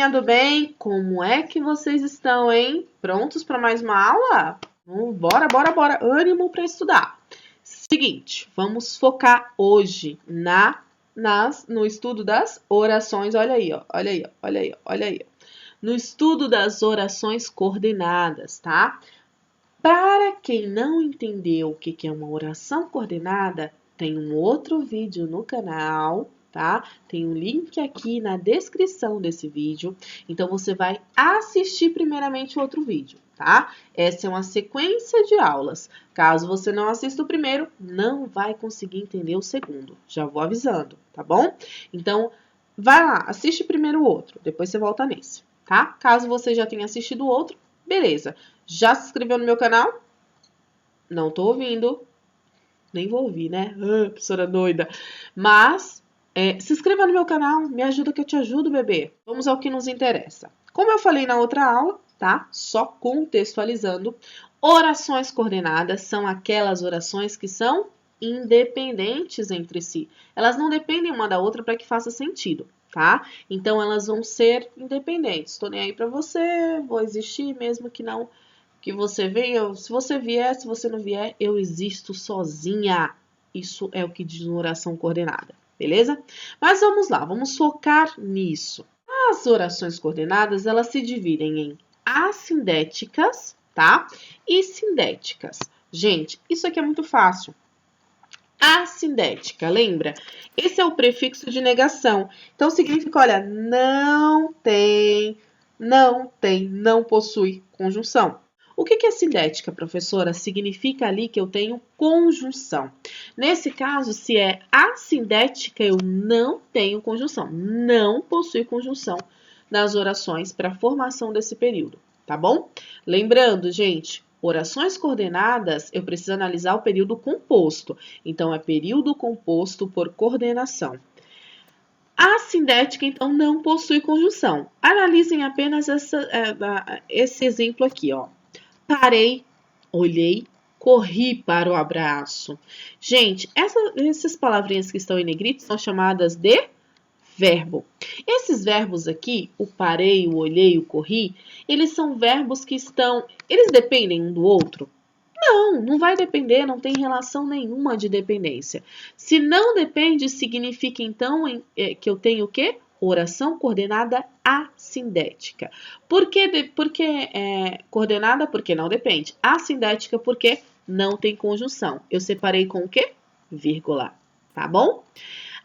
turminha do bem, como é que vocês estão, hein? Prontos para mais uma aula? Bora, bora, bora! Ânimo para estudar! Seguinte, vamos focar hoje no estudo das orações. Olha aí, ó, olha aí, ó, olha aí, ó, olha aí. No estudo das orações coordenadas, tá? Para quem não entendeu o que é uma oração coordenada, tem um outro vídeo no canal, tá? Tem um link aqui na descrição desse vídeo. Então, você vai assistir primeiramente o outro vídeo, tá? Essa é uma sequência de aulas. Caso você não assista o primeiro, não vai conseguir entender o segundo. Já vou avisando, tá bom? Então, vai lá, assiste primeiro o outro, depois você volta nesse, tá? Caso você já tenha assistido o outro, beleza. Já se inscreveu no meu canal? Não tô ouvindo. Nem vou ouvir, né? Professora doida. Mas, se inscreva no meu canal. Me ajuda que eu te ajudo, bebê. Vamos ao que nos interessa. Como eu falei na outra aula, tá? Só contextualizando. Orações coordenadas são aquelas orações que são independentes entre si. Elas não dependem uma da outra para que faça sentido, tá? Então, elas vão ser independentes. Tô nem aí para você, vou existir mesmo que não... que você venha, se você vier, se você não vier, eu existo sozinha. Isso é o que diz uma oração coordenada, beleza? Mas vamos lá, vamos focar nisso. As orações coordenadas, elas se dividem em assindéticas, tá? E sindéticas. Gente, isso aqui é muito fácil. Assindética, lembra? Esse é o prefixo de negação. Então, significa, olha, não tem, não possui conjunção. O que é sindética, professora? Significa ali que eu tenho conjunção. Nesse caso, se é assindética, eu não tenho conjunção. Não possui conjunção nas orações para a formação desse período, tá bom? Lembrando, gente, orações coordenadas, eu preciso analisar o período composto. Então, é período composto por coordenação. A sindética, então, não possui conjunção. Analisem apenas esse exemplo aqui, ó. Parei, olhei, corri para o abraço. Gente, essas palavrinhas que estão em negrito são chamadas de verbo. Esses verbos aqui, o parei, o olhei, o corri, eles são verbos que eles dependem um do outro? Não vai depender, não tem relação nenhuma de dependência. Se não depende, significa então que eu tenho o quê? Oração coordenada assindética. Por que coordenada? Porque não depende. Assindética porque não tem conjunção. Eu separei com o quê? Vírgula. Tá bom?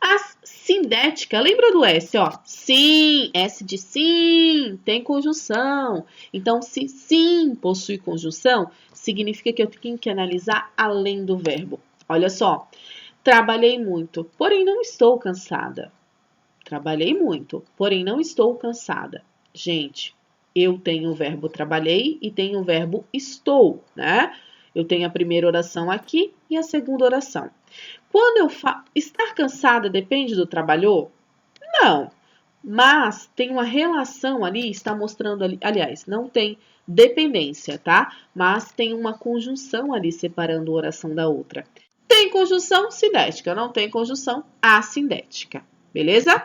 A sindética, lembra do S, ó? Sim, S de sim, tem conjunção. Então, se sim possui conjunção, significa que eu tenho que analisar além do verbo. Olha só, trabalhei muito, porém não estou cansada. Trabalhei muito, porém não estou cansada. Gente, eu tenho o verbo trabalhei e tenho o verbo estou, né? Eu tenho a primeira oração aqui e a segunda oração. Quando eu falo estar cansada depende do trabalhou? Não, mas tem uma relação ali, está mostrando ali, aliás, não tem dependência, tá? Mas tem uma conjunção ali separando a oração da outra. Tem conjunção sindética, não tem conjunção assindética, beleza?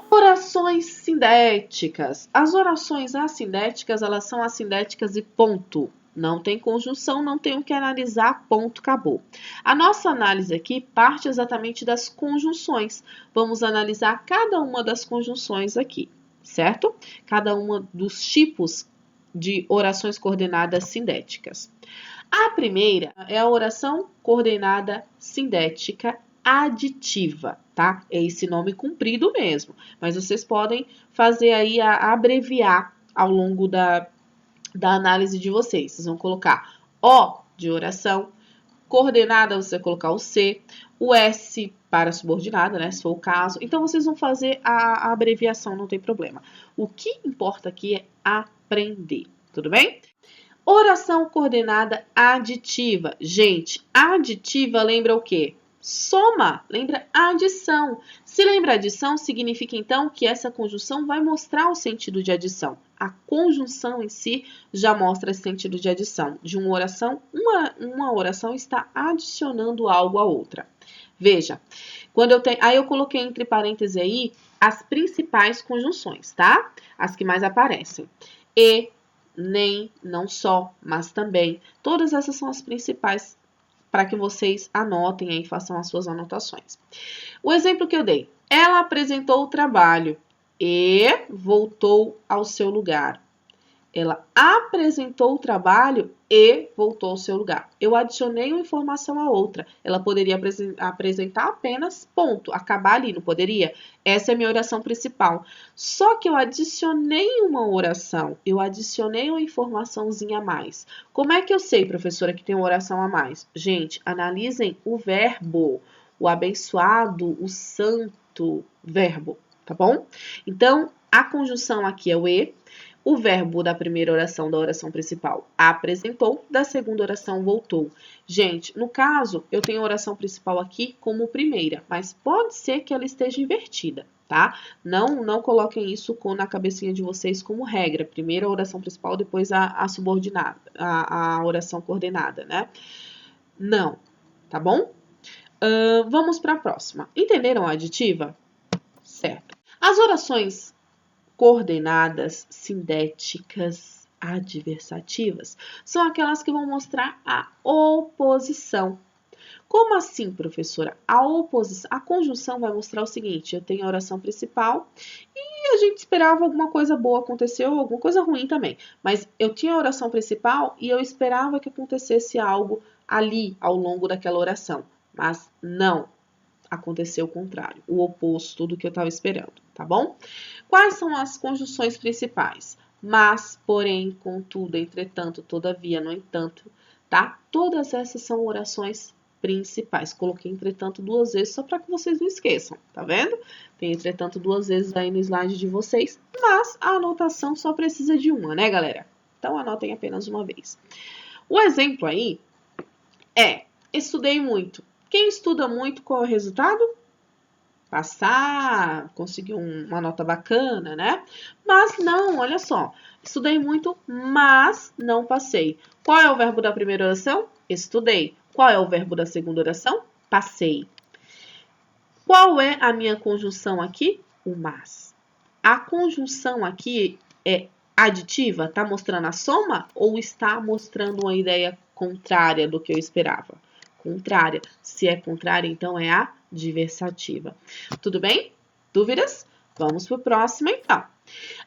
Orações sindéticas. As orações assindéticas, elas são assindéticas e ponto. Não tem conjunção, não tenho que analisar, ponto, acabou. A nossa análise aqui parte exatamente das conjunções. Vamos analisar cada uma das conjunções aqui, certo? Cada uma dos tipos de orações coordenadas sindéticas. A primeira é a oração coordenada sindética aditiva, tá? É esse nome comprido mesmo, mas vocês podem fazer aí abreviar ao longo da análise de vocês. Vocês vão colocar O de oração, coordenada você vai colocar o C, o S para subordinada, né, se for o caso. Então, vocês vão fazer a abreviação, não tem problema. O que importa aqui é aprender, tudo bem? Oração coordenada aditiva. Gente, aditiva lembra o quê? Soma, lembra adição. Se lembra adição, significa então que essa conjunção vai mostrar o sentido de adição. A conjunção em si já mostra esse sentido de adição. De uma oração, uma oração está adicionando algo à outra. Veja, quando eu tenho, aí eu coloquei entre parênteses aí as principais conjunções, tá? As que mais aparecem. E, nem, não só, mas também. Todas essas são as principais para que vocês anotem aí, façam as suas anotações. O exemplo que eu dei. Ela apresentou o trabalho e voltou ao seu lugar. Ela apresentou o trabalho e voltou ao seu lugar. Eu adicionei uma informação à outra. Ela poderia apresentar apenas ponto, acabar ali, não poderia? Essa é a minha oração principal. Só que eu adicionei uma oração, eu adicionei uma informaçãozinha a mais. Como é que eu sei, professora, que tem uma oração a mais? Gente, analisem o verbo, o abençoado, o santo verbo, tá bom? Então, a conjunção aqui é o e. O verbo da primeira oração, da oração principal, apresentou, da segunda oração, voltou. Gente, no caso, eu tenho a oração principal aqui como primeira, mas pode ser que ela esteja invertida, tá? Não coloquem isso na cabecinha de vocês como regra. Primeiro a oração principal, depois a subordinada, a oração coordenada, né? Não, tá bom? Vamos para a próxima. Entenderam a aditiva? Certo. As orações coordenadas, sindéticas, adversativas, são aquelas que vão mostrar a oposição. Como assim, professora? A conjunção vai mostrar o seguinte: eu tenho a oração principal e a gente esperava alguma coisa boa acontecer ou alguma coisa ruim também. Mas eu tinha a oração principal e eu esperava que acontecesse algo ali ao longo daquela oração. Mas não, aconteceu o contrário, o oposto do que eu estava esperando, tá bom? Quais são as conjunções principais? Mas, porém, contudo, entretanto, todavia, no entanto, tá? Todas essas são orações principais. Coloquei entretanto duas vezes só para que vocês não esqueçam, tá vendo? Tem entretanto duas vezes aí no slide de vocês, mas a anotação só precisa de uma, né, galera? Então, anotem apenas uma vez. O exemplo aí é: estudei muito. Quem estuda muito, qual é o resultado? Passar, conseguir uma nota bacana, né? Mas não, olha só. Estudei muito, mas não passei. Qual é o verbo da primeira oração? Estudei. Qual é o verbo da segunda oração? Passei. Qual é a minha conjunção aqui? O mas. A conjunção aqui é aditiva? Está mostrando a soma ou está mostrando uma ideia contrária do que eu esperava? Contrária. Se é contrária, então é a adversativa. Tudo bem? Dúvidas? Vamos para o próximo, então.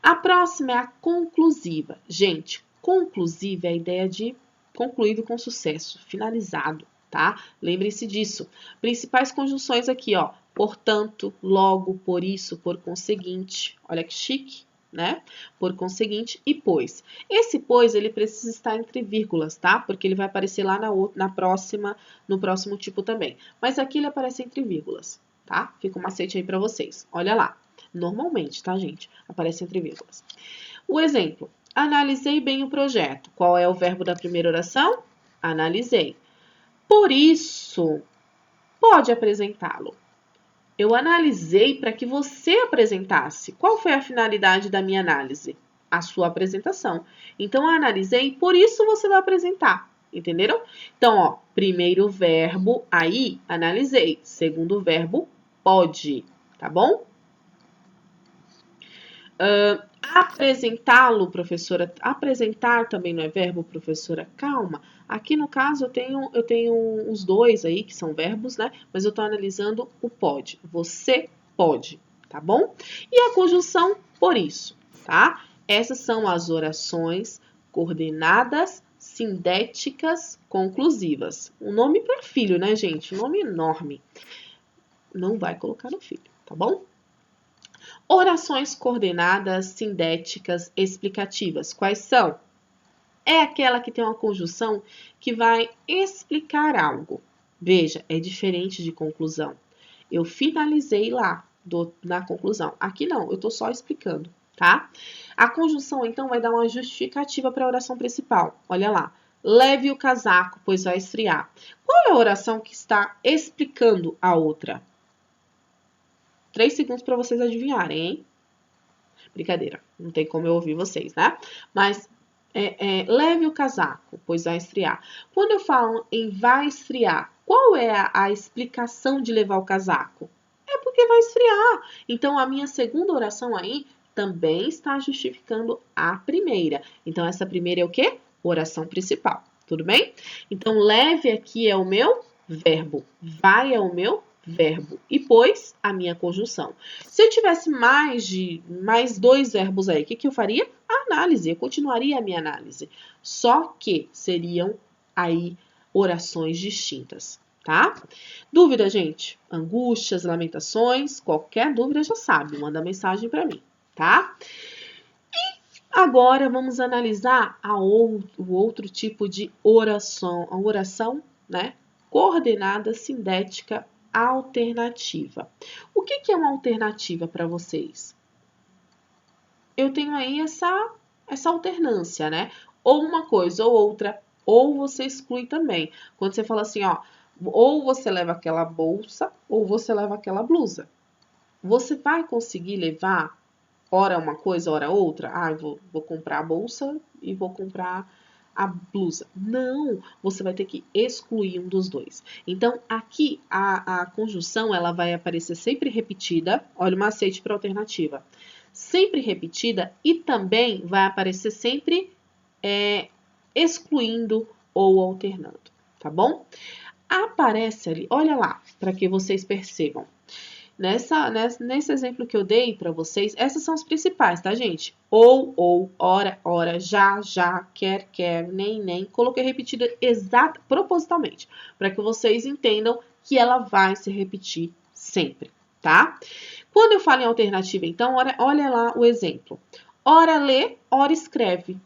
A próxima é a conclusiva. Gente, conclusiva é a ideia de concluído com sucesso, finalizado, tá? Lembrem-se disso. Principais conjunções aqui, ó. Portanto, logo, por isso, por conseguinte. Olha que chique, né? Por conseguinte e pois. Esse pois, ele precisa estar entre vírgulas, tá? Porque ele vai aparecer lá no próximo tipo também. Mas aqui ele aparece entre vírgulas, tá? Fica um macete aí para vocês. Olha lá. Normalmente, tá, gente? Aparece entre vírgulas. O exemplo. Analisei bem o projeto. Qual é o verbo da primeira oração? Analisei. Por isso, pode apresentá-lo. Eu analisei para que você apresentasse. Qual foi a finalidade da minha análise? A sua apresentação. Então, eu analisei, por isso você vai apresentar. Entenderam? Então, ó, primeiro verbo, aí, analisei. Segundo verbo, pode. Tá bom? Apresentá-lo, professora. Apresentar também não é verbo, professora? Calma. Aqui no caso eu tenho os dois aí que são verbos, né? Mas eu estou analisando o pode. Você pode, tá bom? E a conjunção por isso, tá? Essas são as orações coordenadas, sindéticas, conclusivas. Um nome para filho, né, gente? Um nome enorme. Não vai colocar no filho, tá bom? Orações coordenadas, sindéticas, explicativas. Quais são? É aquela que tem uma conjunção que vai explicar algo. Veja, é diferente de conclusão. Eu finalizei lá na conclusão. Aqui não, eu estou só explicando, tá? A conjunção, então, vai dar uma justificativa para a oração principal. Olha lá. Leve o casaco, pois vai esfriar. Qual é a oração que está explicando a outra? 3 segundos para vocês adivinharem, hein? Brincadeira, não tem como eu ouvir vocês, né? Mas leve o casaco, pois vai esfriar. Quando eu falo em vai esfriar, qual é a explicação de levar o casaco? É porque vai esfriar. Então, a minha segunda oração aí também está justificando a primeira. Então, essa primeira é o quê? Oração principal. Tudo bem? Então, leve aqui é o meu verbo. Vai é o meu verbo. E pois, a minha conjunção. Se eu tivesse mais dois verbos aí, o que eu faria? A análise. Eu continuaria a minha análise. Só que seriam aí orações distintas, tá? Dúvida, gente? Angústias, lamentações, qualquer dúvida já sabe, manda mensagem para mim, tá? Agora vamos analisar o outro tipo de oração, a oração, né? Coordenada sindética alternativa. O que é uma alternativa para vocês? Eu tenho aí essa alternância, né? Ou uma coisa ou outra, ou você exclui também. Quando você fala assim, ó, ou você leva aquela bolsa, ou você leva aquela blusa. Você vai conseguir levar ora uma coisa, ora outra? Ah, vou comprar a bolsa e vou comprar a blusa. Não, você vai ter que excluir um dos dois. Então, aqui a conjunção ela vai aparecer sempre repetida. Olha o macete para alternativa. Sempre repetida e também vai aparecer sempre excluindo ou alternando, tá bom? Aparece ali, olha lá, para que vocês percebam. Nesse exemplo que eu dei para vocês, essas são as principais, tá, gente? Ou, ora, já, quer, nem. Coloquei repetida propositalmente, para que vocês entendam que ela vai se repetir sempre, tá? Quando eu falo em alternativa, então, olha lá o exemplo. Ora lê, ora escreve.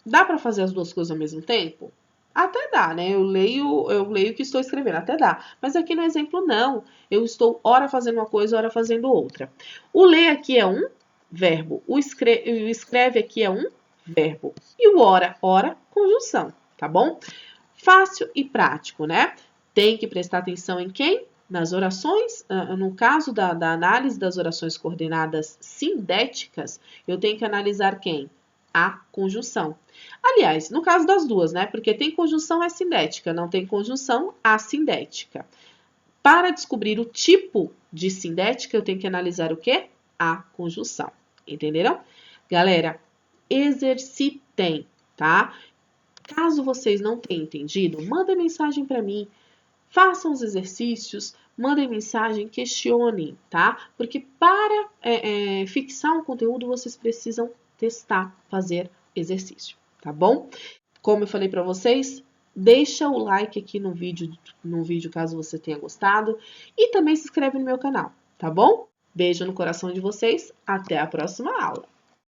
Dá para fazer as duas coisas ao mesmo tempo? Até dá, né? Eu leio o que estou escrevendo, até dá. Mas aqui no exemplo, não. Eu estou ora fazendo uma coisa, ora fazendo outra. O ler aqui é um verbo. O escreve aqui é um verbo. E o ora, conjunção, tá bom? Fácil e prático, né? Tem que prestar atenção em quem? Nas orações, no caso da análise das orações coordenadas sindéticas, eu tenho que analisar quem? A conjunção. Aliás, no caso das duas, né? Porque tem conjunção assindética, não tem conjunção assindética. Para descobrir o tipo de sindética, eu tenho que analisar o quê? A conjunção. Entenderam? Galera, exercitem, tá? Caso vocês não tenham entendido, mandem mensagem para mim. Façam os exercícios, mandem mensagem, questionem, tá? Porque para fixar um conteúdo, vocês precisam testar, fazer exercício, tá bom? Como eu falei para vocês, deixa o like aqui no vídeo caso você tenha gostado e também se inscreve no meu canal, tá bom? Beijo no coração de vocês, até a próxima aula!